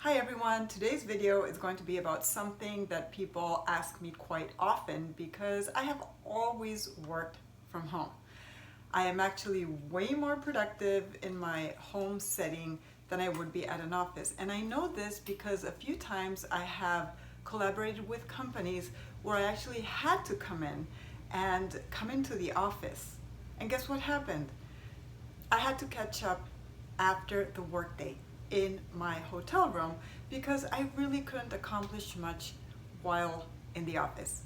Hi everyone, today's video is going to be about something that people ask me quite often because I have always worked from home. I am actually way more productive in my home setting than I would be at an office. And I know this because a few times I have collaborated with companies where I actually had to come into the office. And guess what happened? I had to catch up after the workday in my hotel room because I really couldn't accomplish much while in the office.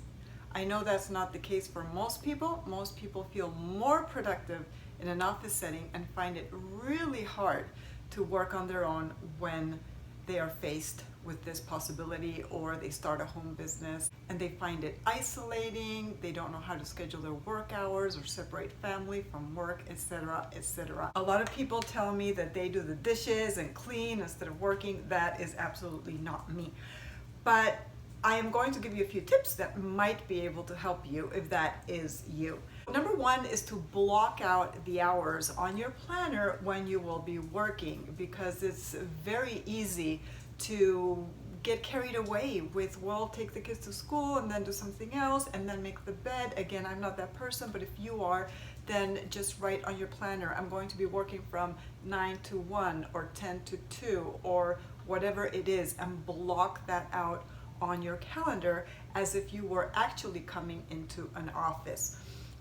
I know that's not the case for most people. Most people feel more productive in an office setting and find it really hard to work on their own when they are faced with this possibility, or they start a home business and they find it isolating, they don't know how to schedule their work hours or separate family from work, etc., etc. A lot of people tell me that they do the dishes and clean instead of working. That is absolutely not me. But I am going to give you a few tips that might be able to help you if that is you. Number one is to block out the hours on your planner when you will be working, because it's very easy to get carried away with, well, take the kids to school and then do something else and then make the bed. Again, I'm not that person, but if you are, then just write on your planner, I'm going to be working from 9 to 1 or 10 to 2 or whatever it is, and block that out on your calendar as if you were actually coming into an office.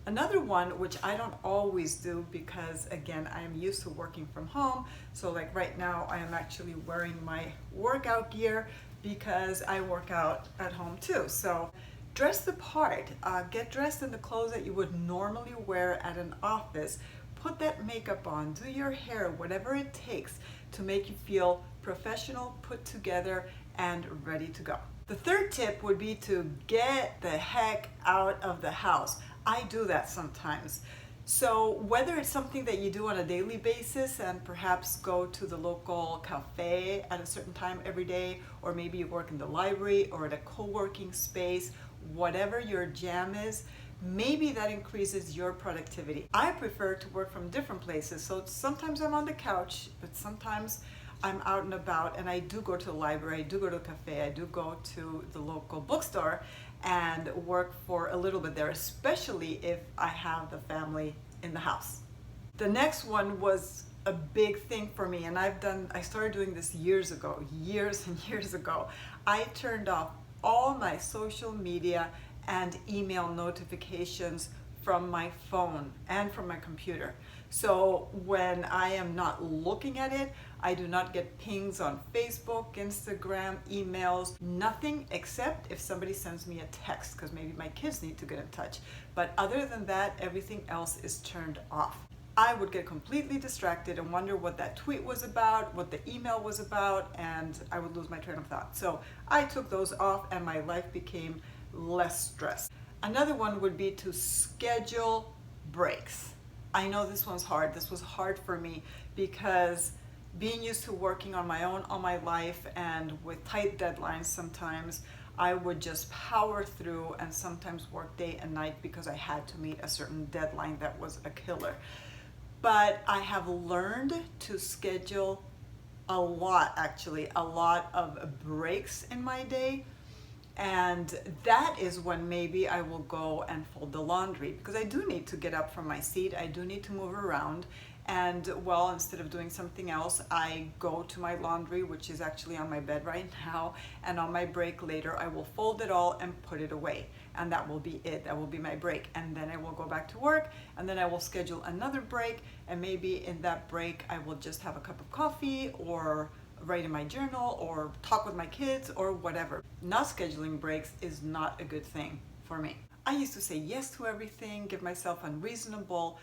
Another one, which I don't always do because, again, I am used to working from home. So like right now, I am actually wearing my workout gear because I work out at home too. So dress the part, get dressed in the clothes that you would normally wear at an office. Put that makeup on, do your hair, whatever it takes to make you feel professional, put together, and ready to go. The third tip would be to get the heck out of the house. I do that sometimes. So whether it's something that you do on a daily basis and perhaps go to the local cafe at a certain time every day, or maybe you work in the library or at a co-working space, whatever your jam is, maybe that increases your productivity. I prefer to work from different places. So sometimes I'm on the couch, but sometimes I'm out and about, and I do go to the library, I do go to a cafe, I do go to the local bookstore and work for a little bit there, especially if I have the family in the house. The next one was a big thing for me, and I started doing this years and years ago. I turned off all my social media and email notifications from my phone and from my computer. So when I am not looking at it, I do not get pings on Facebook, Instagram, emails, nothing except if somebody sends me a text because maybe my kids need to get in touch. But other than that, everything else is turned off. I would get completely distracted and wonder what that tweet was about, what the email was about, and I would lose my train of thought. So I took those off and my life became less stressed. Another one would be to schedule breaks. I know this one's hard. This was hard for me because being used to working on my own all my life and with tight deadlines, sometimes I would just power through and sometimes work day and night because I had to meet a certain deadline that was a killer. But I have learned to schedule a lot of breaks in my day. And that is when maybe I will go and fold the laundry, because I do need to get up from my seat. I do need to move around. And well, instead of doing something else, I go to my laundry, which is actually on my bed right now. And on my break later, I will fold it all and put it away. And that will be it. That will be my break. And then I will go back to work, and then I will schedule another break. And maybe in that break, I will just have a cup of coffee or write in my journal or talk with my kids or whatever. Not scheduling breaks is not a good thing for me. I used to say yes to everything, give myself unreasonable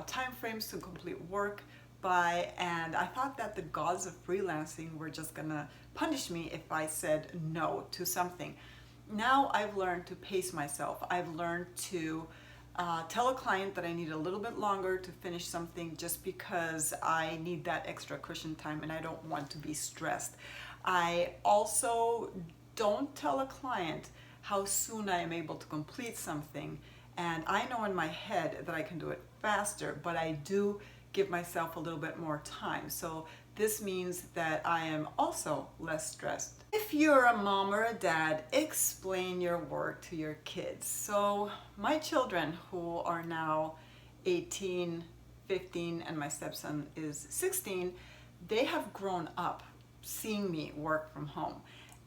time frames to complete work by, and I thought that the gods of freelancing were just gonna punish me if I said no to something. Now I've learned to pace myself. I've learned to tell a client that I need a little bit longer to finish something just because I need that extra cushion time and I don't want to be stressed. I also don't tell a client how soon I am able to complete something, and I know in my head that I can do it faster, but I do give myself a little bit more time. So This means that I am also less stressed. If you're a mom or a dad, explain your work to your kids. So my children, who are now 18, 15, and my stepson is 16, they have grown up seeing me work from home.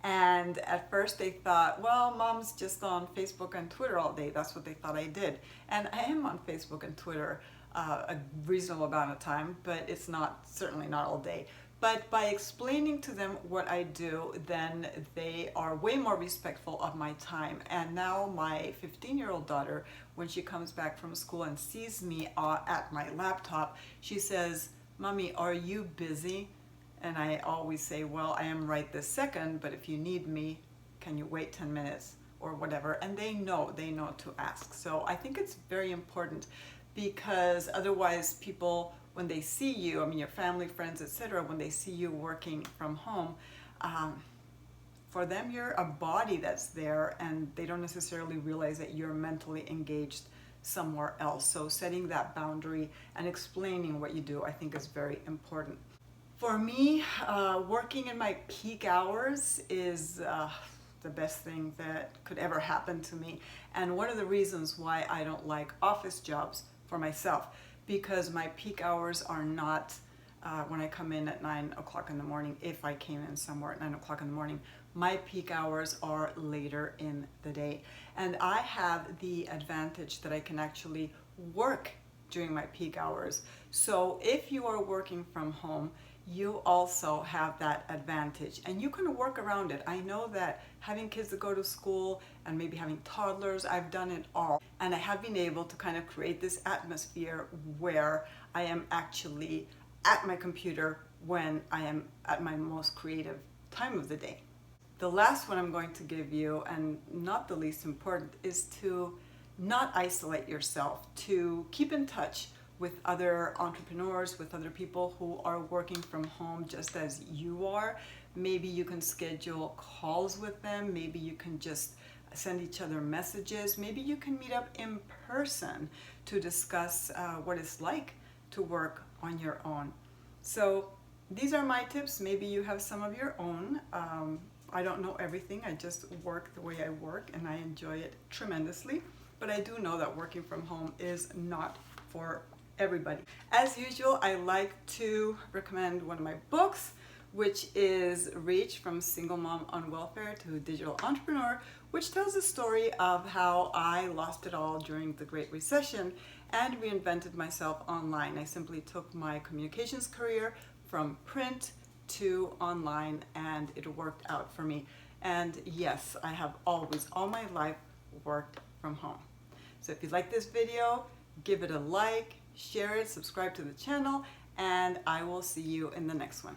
And at first they thought, well, mom's just on Facebook and Twitter all day. That's what they thought I did. And I am on Facebook and Twitter a reasonable amount of time, but it's certainly not all day. But by explaining to them what I do, then they are way more respectful of my time. And now my 15-year-old daughter, when she comes back from school and sees me at my laptop, she says, "Mommy, are you busy?" And I always say, well, I am right this second, but if you need me, can you wait 10 minutes or whatever? And they know to ask. So I think it's very important, because otherwise people, when they see you, I mean your family, friends, etc., when they see you working from home, for them you're a body that's there, and they don't necessarily realize that you're mentally engaged somewhere else. So setting that boundary and explaining what you do, I think, is very important. For me, working in my peak hours is the best thing that could ever happen to me. And one of the reasons why I don't like office jobs for myself, because my peak hours are not when I come in at 9 o'clock in the morning. If I came in somewhere at 9 o'clock in the morning, my peak hours are later in the day. And I have the advantage that I can actually work during my peak hours. So if you are working from home, you also have that advantage, and you can work around it. I know that having kids that go to school and maybe having toddlers, I've done it all, and I have been able to kind of create this atmosphere where I am actually at my computer when I am at my most creative time of the day. The last one I'm going to give you, and not the least important, is to not isolate yourself, to keep in touch with other entrepreneurs, with other people who are working from home just as you are. Maybe you can schedule calls with them. Maybe you can just send each other messages. Maybe you can meet up in person to discuss what it's like to work on your own. So these are my tips. Maybe you have some of your own. I don't know everything. I just work the way I work, and I enjoy it tremendously. But I do know that working from home is not for everybody. As usual, I like to recommend one of my books, which is Reach: From Single Mom on Welfare to Digital Entrepreneur, which tells the story of how I lost it all during the Great Recession and reinvented myself online. I simply took my communications career from print to online, and it worked out for me. And yes, I have always, all my life, worked from home. So if you like this video, give it a like, share it, subscribe to the channel, and I will see you in the next one.